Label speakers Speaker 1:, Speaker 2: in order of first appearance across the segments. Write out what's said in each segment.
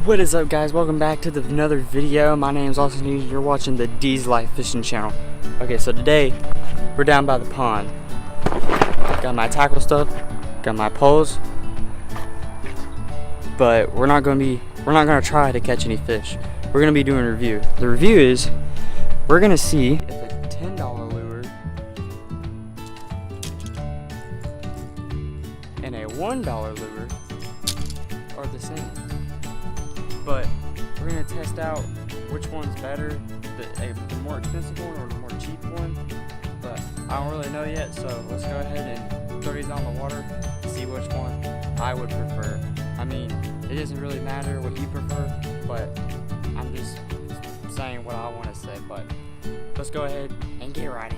Speaker 1: What is up, guys? Welcome back to another video. My name is Austin Hughes. You're watching the D's Life Fishing Channel. Okay, so today we're down by the pond. Got my tackle stuff, got my poles, but we're not gonna try to catch any fish. We're gonna be doing a review. The review is we're gonna see if a $10 lure and a $1 lure are the same. But we're gonna test out which one's better, the more expensive one or the more cheap one. But I don't really know yet, so let's go ahead and throw these on the water and see which one I would prefer. I mean, it doesn't really matter what you prefer, but I'm just saying what I want to say. But let's go ahead and get right in.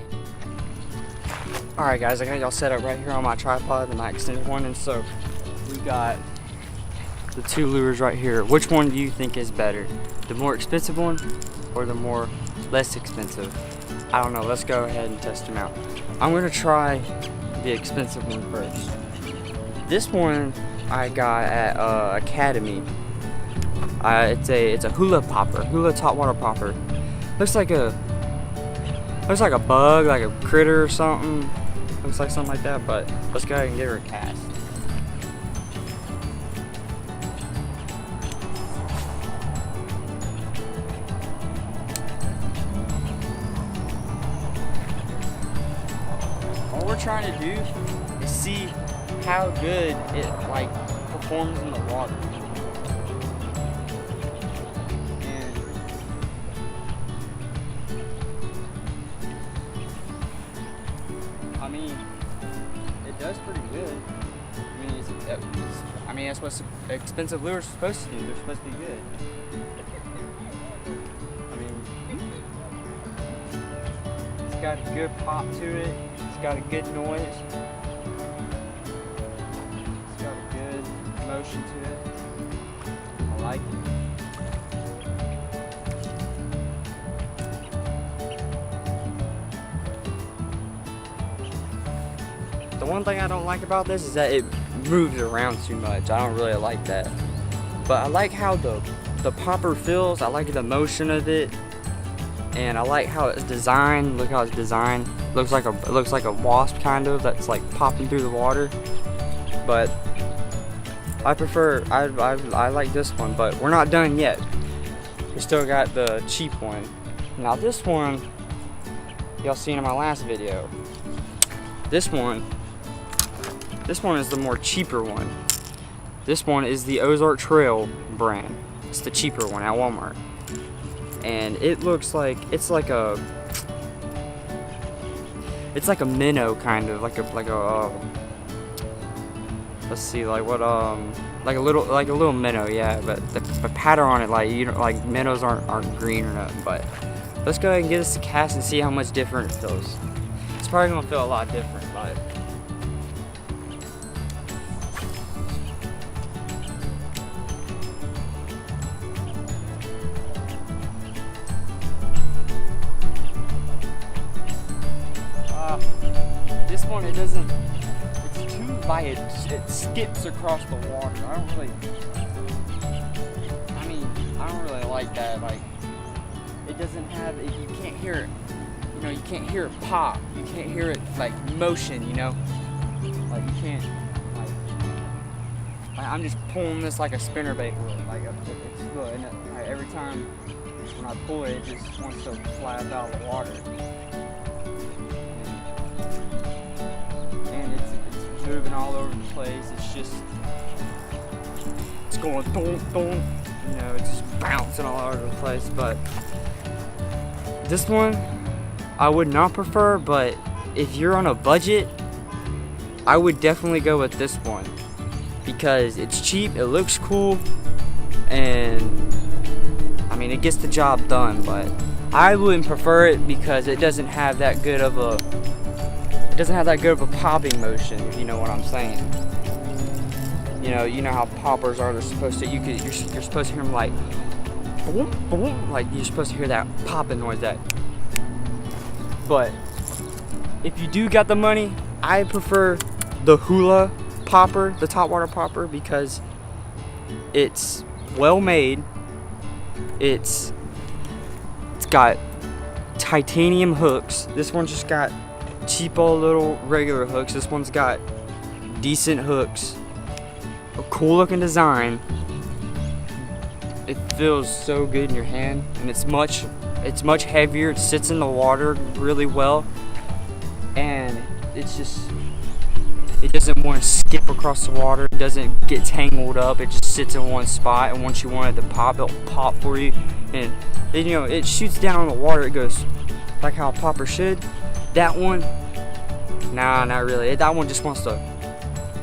Speaker 1: Alright guys, I got y'all set up right here on my tripod and my extended one, and so we got the two lures right here. Which one do you think is better? The more expensive one or the more less expensive? I don't know. Let's go ahead and test them out. I'm gonna try the expensive one first. This one I got at Academy. It's a hula popper, hula top water popper. Looks like a bug, like a critter or something. Looks like something like that. But let's go ahead and give her a cast. All we're trying to do is see how good it performs in the water. And I mean, it does pretty good. I mean, that's what expensive lures are supposed to do. They're supposed to be good. I mean, it's got a good pop to it. It's got a good noise. It's got a good motion to it. I like it. The one thing I don't like about this is that it moves around too much. I don't really like that. But I like how the popper feels. I like the motion of it. And I like how it's designed. Look how it's designed. It looks like a wasp kind of that's like popping through the water. But I like this one, but we're not done yet. We still got the cheap one. Now this one y'all seen in my last video. This one is the more cheaper one. This one is the Ozark Trail brand. It's the cheaper one at Walmart. And it looks like it's like a minnow kind of, like a let's see, like a little minnow, yeah. But the pattern on it, like minnows aren't green or nothing. But let's go ahead and get us a cast and see how much different it feels. It's probably gonna feel a lot different, but this one, it's too light. It skips across the water. I don't really like that. Like, it doesn't have, you can't hear it, you can't hear it pop. You can't hear it like motion, like you can't, I'm just pulling this like a spinnerbait would. Look, every time when I pull it, it just wants to fly up out of the water. Moving all over the place. It's going boom, boom. It's just bouncing all over the place. But this one I would not prefer, but if you're on a budget, I would definitely go with this one because it's cheap, it looks cool, and I mean, it gets the job done. But I wouldn't prefer it because it doesn't have that good of a popping motion, if you know what I'm saying. You know how poppers are. They're supposed to. You're supposed to hear them like boom, boom. Like you're supposed to hear that popping noise. But if you do got the money, I prefer the hula popper, the top water popper, because it's well made. It's got titanium hooks. This one's just got cheapo little regular hooks. This one's got decent hooks. A cool looking design. It feels so good in your hand, and it's much heavier. It sits in the water really well, and it doesn't want to skip across the water. It doesn't get tangled up. It just sits in one spot, and once you want it to pop, it'll pop for you. And it shoots down in the water. It goes like how a popper should. That one, nah, not really. That one just wants to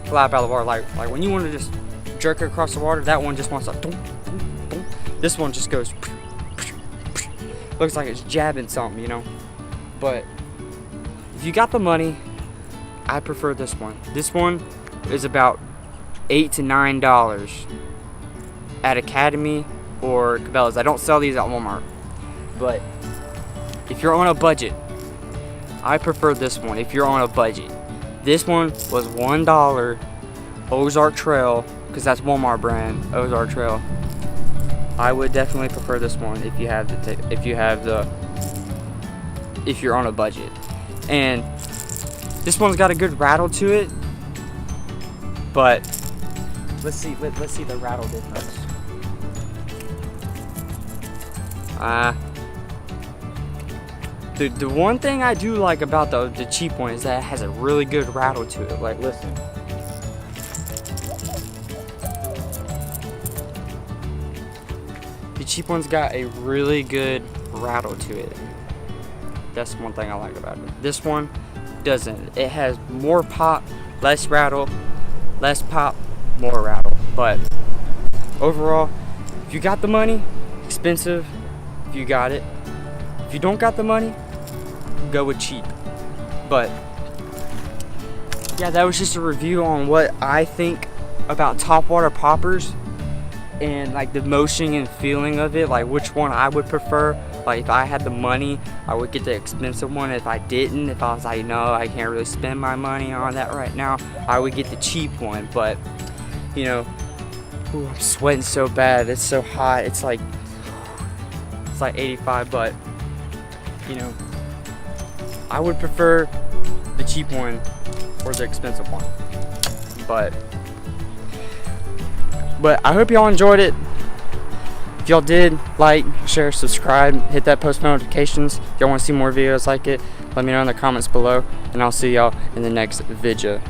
Speaker 1: flap out of the water. Like when you want to just jerk it across the water, that one just wants to. This one just goes. Looks like it's jabbing something, But if you got the money, I prefer this one. This one is about $8 to $9 at Academy or Cabela's. I don't sell these at Walmart. But if you're on a budget, I prefer this one. If you're on a budget, this one was $1. Ozark Trail, because that's Walmart brand. Ozark Trail. I would definitely prefer this one if you're on a budget. And this one's got a good rattle to it, but let's see the rattle difference. The one thing I do like about the cheap one is that it has a really good rattle to it. Like, listen. The cheap one's got a really good rattle to it. That's one thing I like about it. This one doesn't. It has more pop, less rattle, less pop, more rattle. But overall, if you got the money, expensive. If you got it. If you don't got the money, go with cheap. But yeah, that was just a review on what I think about topwater poppers and like the motion and feeling of it, like which one I would prefer. Like if I had the money, I would get the expensive one. If I didn't, if I was like, no, I can't really spend my money on that right now, I would get the cheap one. But ooh, I'm sweating so bad. It's so hot. It's like 85, but I would prefer the cheap one or the expensive one. But I hope y'all enjoyed it. If y'all did, like, share, subscribe, hit that post notifications. If y'all want to see more videos like it, let me know in the comments below, and I'll see y'all in the next video.